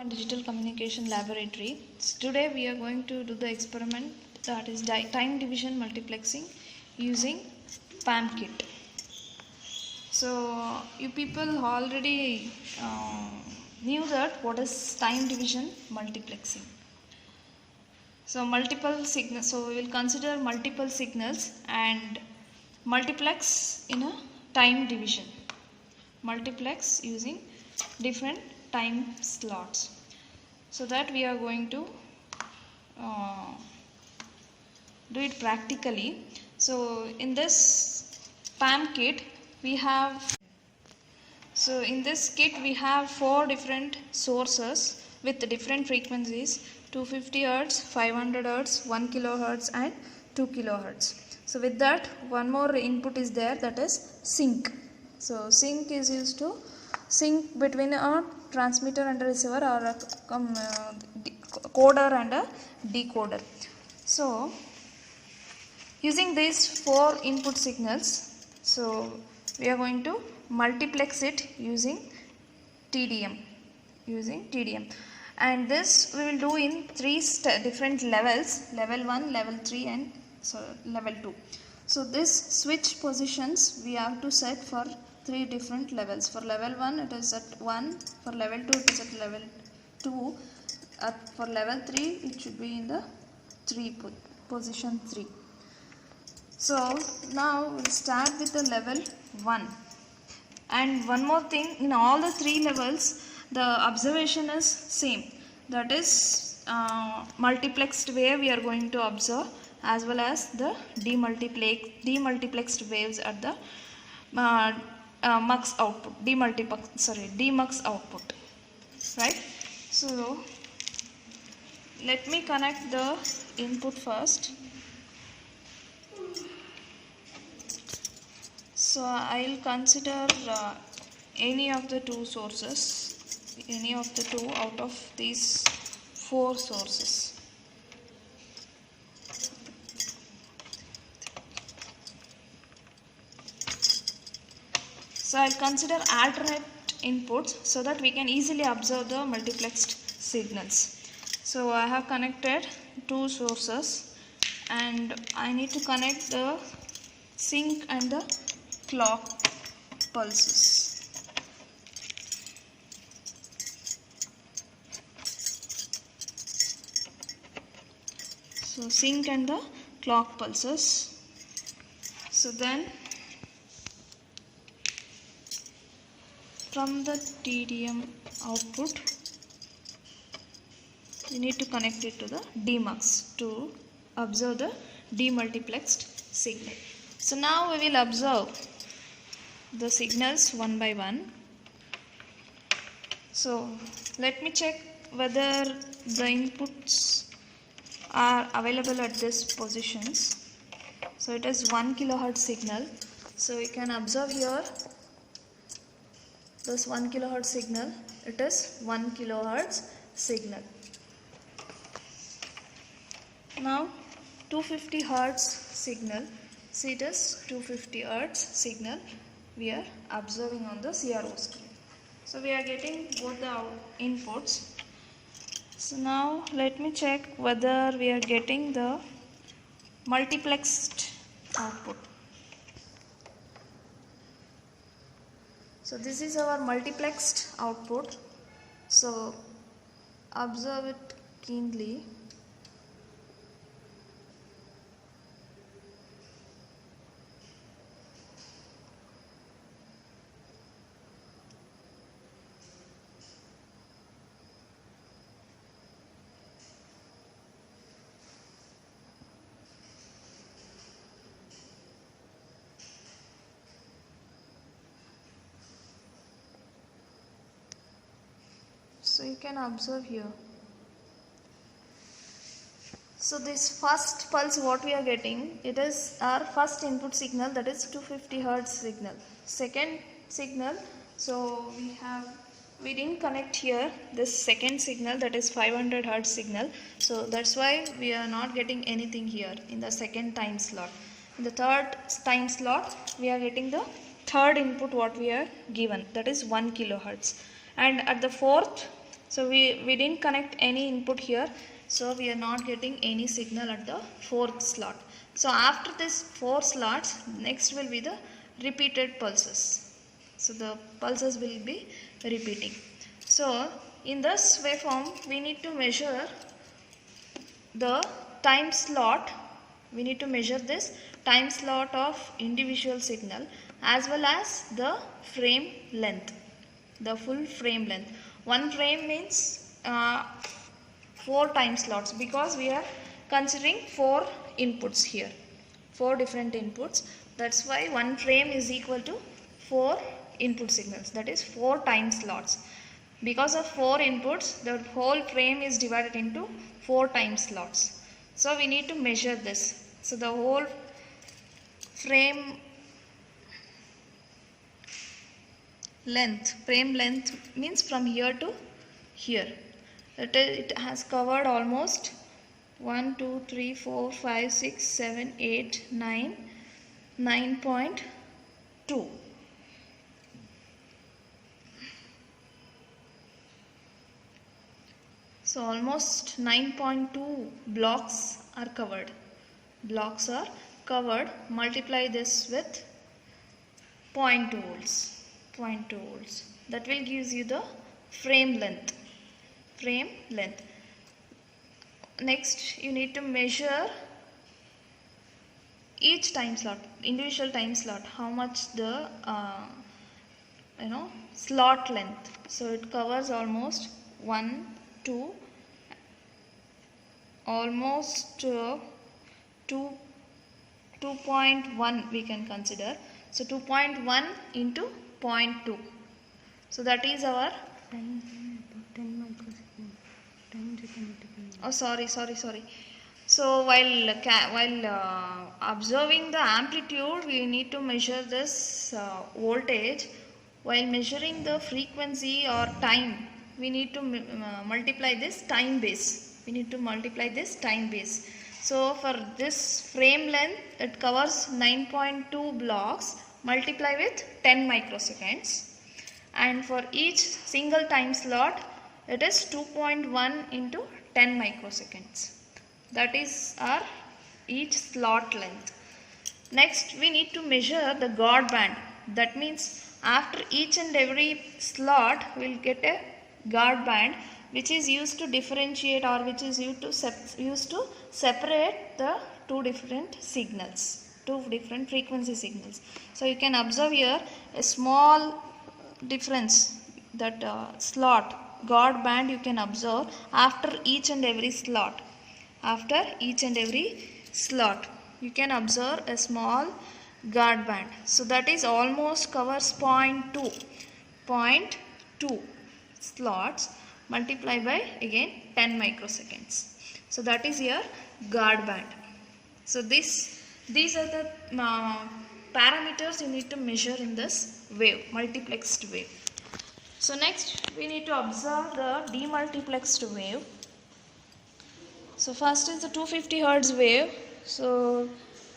Digital Communication Laboratory. Today we are going to do the experiment, that is time division multiplexing using PAMKit. So you people already knew that what is time division multiplexing. So multiple signals. So we will consider multiple signals and multiplex in a time division. Multiplex using different time slots. So that we are going to do it practically. So in this PAMKit we have, so in this kit we have 4 different sources with different frequencies: 250 Hz, 500 Hz, 1 kHz and 2 kHz. So with that, one more input is there, that is sync. So sync is used to sync between a transmitter and a receiver, or a coder and a decoder. So using these 4 input signals, so we are going to multiplex it using TDM. And this we will do in 3 different levels: level 1, level 3 and level 2. So this switch positions we have to set for 3 different levels. For level 1 it is at 1, for level 2 it is at level 2, for level 3 it should be in the position 3. So now we'll start with the level 1. And one more thing, in all the 3 levels the observation is same, that is multiplexed wave we are going to observe, as well as the demultiplexed waves at the mux output, demux output, right? So let me connect the input first. So I will consider any of the 2 sources, any of the 2 out of these 4 sources. So I will consider alternate inputs so that we can easily observe the multiplexed signals. So I have connected 2 sources and I need to connect the sync and the clock pulses. So sync and the clock pulses. So then from the TDM output we need to connect it to the demux to observe the demultiplexed signal. So now we will observe the signals one by one. So let me check whether the inputs are available at these positions. So it is 1 kHz signal. So you can observe here this 1 kHz signal. It is 1 kHz signal. Now 250 Hz signal. See, it is 250 Hz signal we are observing on the CRO screen. So we are getting both the inputs. So now let me check whether we are getting the multiplexed output. So this is our multiplexed output. So observe it keenly. So you can observe here. So this first pulse what we are getting, it is our first input signal, that is 250 Hz signal. Second signal, so we didn't connect here this second signal, that is 500 Hz signal. So that's why we are not getting anything here in the second time slot. In the third time slot we are getting the third input what we are given, that is 1 kHz. And at the fourth So we didn't connect any input here, so we are not getting any signal at the fourth slot. So after this 4 slots, next will be the repeated pulses. So the pulses will be repeating. So in this waveform we need to measure the time slot. We need to measure this time slot of individual signal as well as the frame length, the full frame length. One frame means 4 time slots, because we are considering 4 inputs here, 4 different inputs. That's why one frame is equal to 4 input signals, that is 4 time slots. Because of 4 inputs, the whole frame is divided into 4 time slots. So we need to measure this. So the whole frame length means from here to here. It has covered almost 1, 2, 3, 4, 5, 6, 7, 8, 9, 9.2. So almost 9.2 blocks are covered. Blocks are covered. Multiply this with 0.2 volts. 0.2 volts. That will give you the frame length. Frame length. Next, you need to measure each time slot, individual time slot. How much the slot length. So it covers almost 1, 2, almost 2.1 we can consider. So 2.1 into 0.2. So that is our sorry. So while observing the amplitude, we need to measure this voltage. While measuring the frequency or time, we need to multiply this time base. So for this frame length, it covers 9.2 blocks. Multiply with 10 microseconds. And for each single time slot, it is 2.1 into 10 microseconds. That is our each slot length. Next, we need to measure the guard band. That means after each and every slot, we will get a guard band, which is used to differentiate, or which is used to separate the two different signals, two different frequency signals. So you can observe here a small difference, that slot guard band you can observe after each and every slot. After each and every slot, you can observe a small guard band. So that is almost covers 0.2 slots, multiply by again 10 microseconds. So that is your guard band. So these are the parameters you need to measure in this wave, multiplexed wave. So next we need to observe the demultiplexed wave. So first is the 250 Hertz wave. So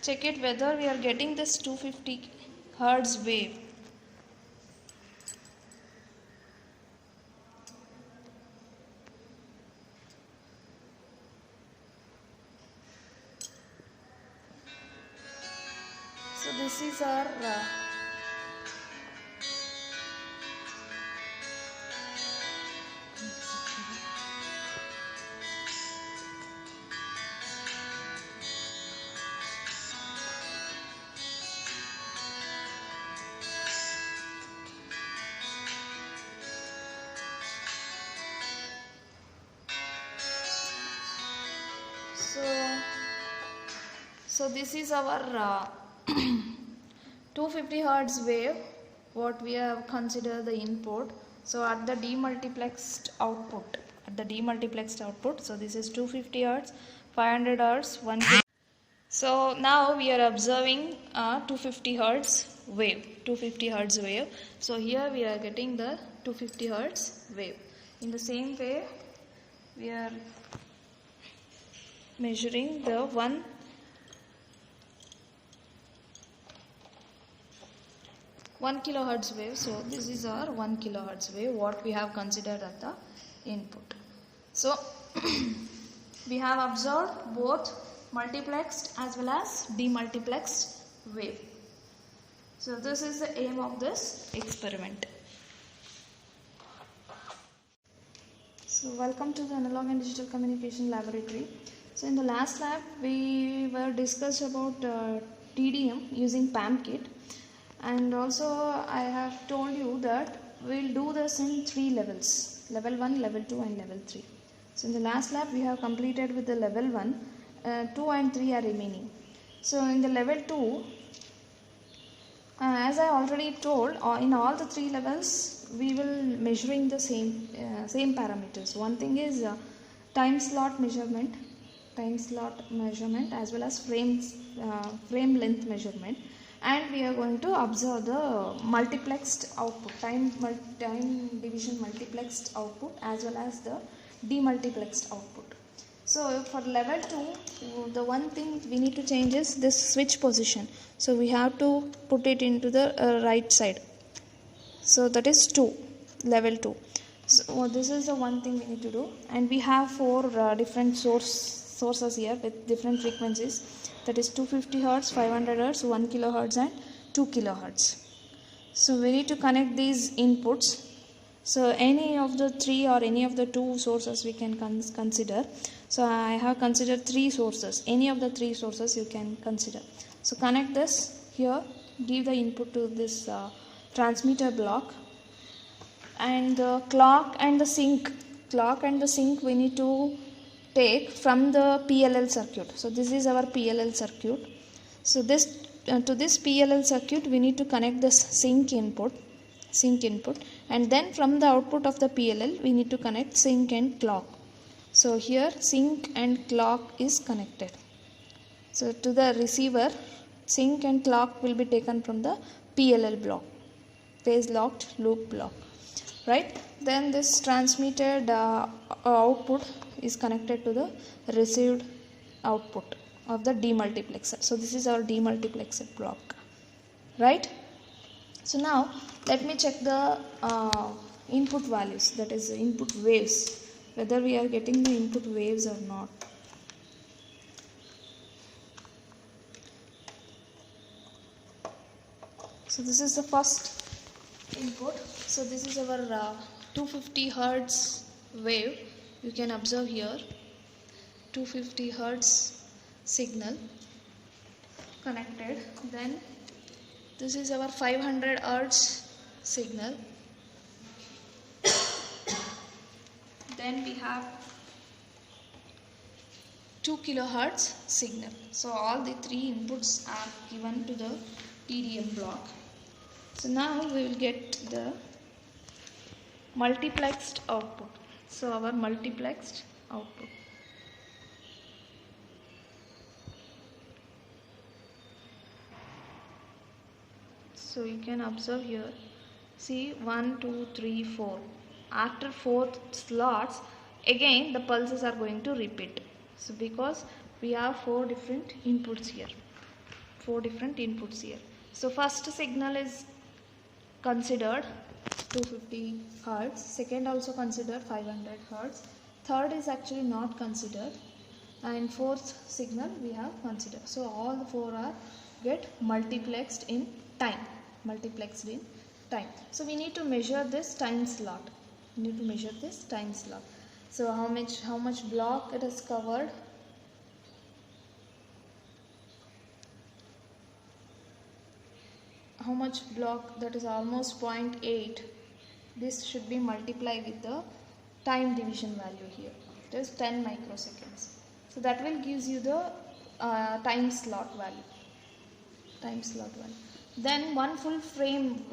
check it whether we are getting this 250 Hertz wave. So this is our so this is our 250 Hertz wave, what we have considered the input. So at the demultiplexed output, so this is 250 Hertz, 500 Hertz, 1 kilo. So now we are observing a 250 Hertz wave, So here we are getting the 250 Hertz wave. In the same way, we are measuring the 1 kilohertz wave. So this is our 1 kilohertz wave, what we have considered at the input. So we have observed both multiplexed as well as demultiplexed wave. So this is the aim of this experiment. So welcome to the Analog and Digital Communication Laboratory. So in the last lab we were discussed about TDM using PAM-Kit, and also I have told you that we will do this in 3 levels: level 1, level 2 and level 3. So in the last lab we have completed with the level 1, 2 and 3 are remaining. So in the level 2, as I already told, in all the 3 levels we will measuring the same parameters. One thing is time slot measurement as well as frame length measurement, and we are going to observe the multiplexed output, time division multiplexed output as well as the demultiplexed output. So for level 2, the one thing we need to change is this switch position. So we have to put it into the right side. So that is 2, level 2. So this is the one thing we need to do, and we have 4 different sources here with different frequencies, that is 250 Hz, 500 Hz, 1 kHz and 2 kHz. So we need to connect these inputs. So any of the 3 or any of the 2 sources we can consider. So I have considered 3 sources. Any of the 3 sources you can consider. So connect this here, give the input to this transmitter block, and the clock and the sync we need to take from the PLL circuit. So this is our PLL circuit. So this to this PLL circuit we need to connect this sync input, and then from the output of the PLL we need to connect sync and clock. So here sync and clock is connected. So to the receiver, sync and clock will be taken from the PLL block, phase locked loop block, right? Then this transmitted output is connected to the received output of the demultiplexer. So this is our demultiplexer block, right? So now let me check the input values, that is input waves, whether we are getting the input waves or not. So this is the first input. So this is our 250 Hz wave. You can observe here 250 Hz signal connected. Then this is our 500 Hz signal. Then we have 2 kHz signal. So all the 3 inputs are given to the TDM block. So now we will get the multiplexed output. So our multiplexed output. So you can observe here, see 1, 2, 3, 4. After 4 slots, again the pulses are going to repeat. So because we have 4 different inputs here. So first signal is considered 250 Hz, second also considered 500 Hz, third is actually not considered, and fourth signal we have considered. So all the 4 are get multiplexed in time. So we need to measure this time slot. So how much block it is covered. How much block, that is almost 0.8. This should be multiplied with the time division value here. It is 10 microseconds. So that will gives you the time slot value. Then one full frame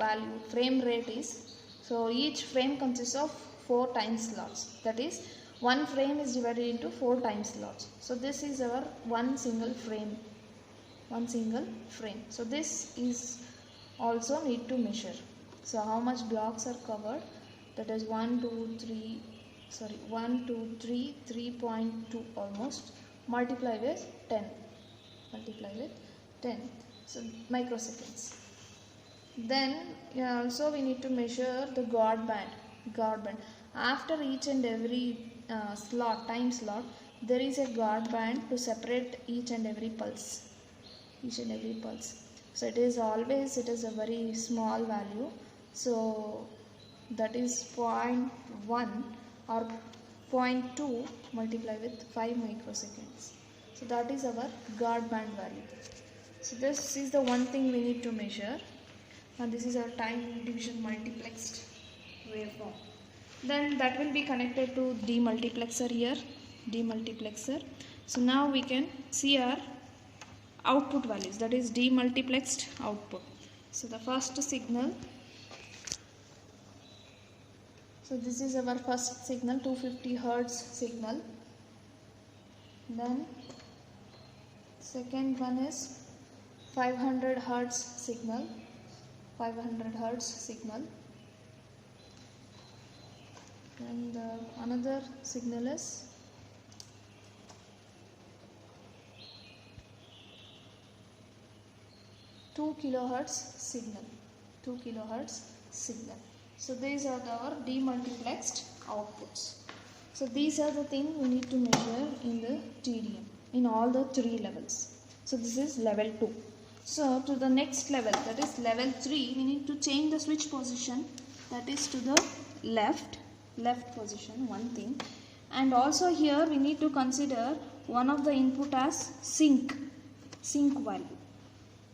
rate is, so each frame consists of 4 time slots. That is, one frame is divided into 4 time slots. So this is our one single frame. So this is also need to measure. So how much blocks are covered? That is 3.2 almost. Multiply with 10. So microseconds. Then also we need to measure the guard band. after each and every time slot, there is a guard band to separate each and every pulse. So it is a very small value. So that is 0.1 or 0.2 multiplied with 5 microseconds. So that is our guard band value. So this is the one thing we need to measure, and this is our time division multiplexed waveform. Then that will be connected to demultiplexer here, demultiplexer. So now we can see our output values, that is demultiplexed output. So the first signal, so this is our first signal, 250 Hertz signal. Then second one is 500 Hertz signal, 500 Hertz signal. And another signal is 2 kilohertz signal, 2 kilohertz signal. So these are our demultiplexed outputs. So these are the things we need to measure in the TDM in all the 3 levels. So this is level 2. So to the next level, that is level 3, we need to change the switch position, that is to the left position, one thing. And also here we need to consider one of the input as sync value.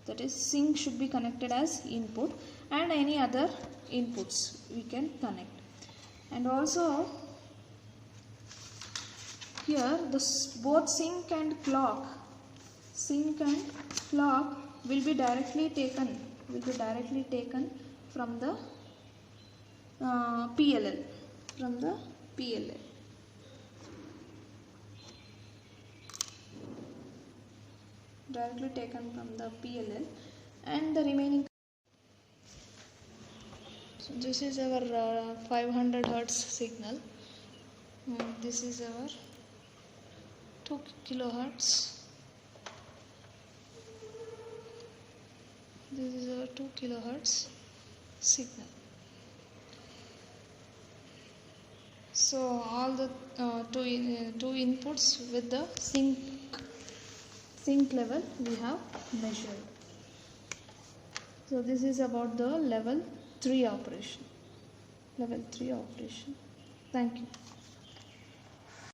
That is, sync should be connected as input, and any other inputs we can connect. And also here both sync and clock will be directly taken from the PLL, directly taken from the PLL, and the remaining. So this is our 500 Hertz signal, and this is our 2 kilohertz. This is our 2 kilohertz signal. So all the two inputs with the sync level we have measured. So this is about the level 3 operation. Thank you.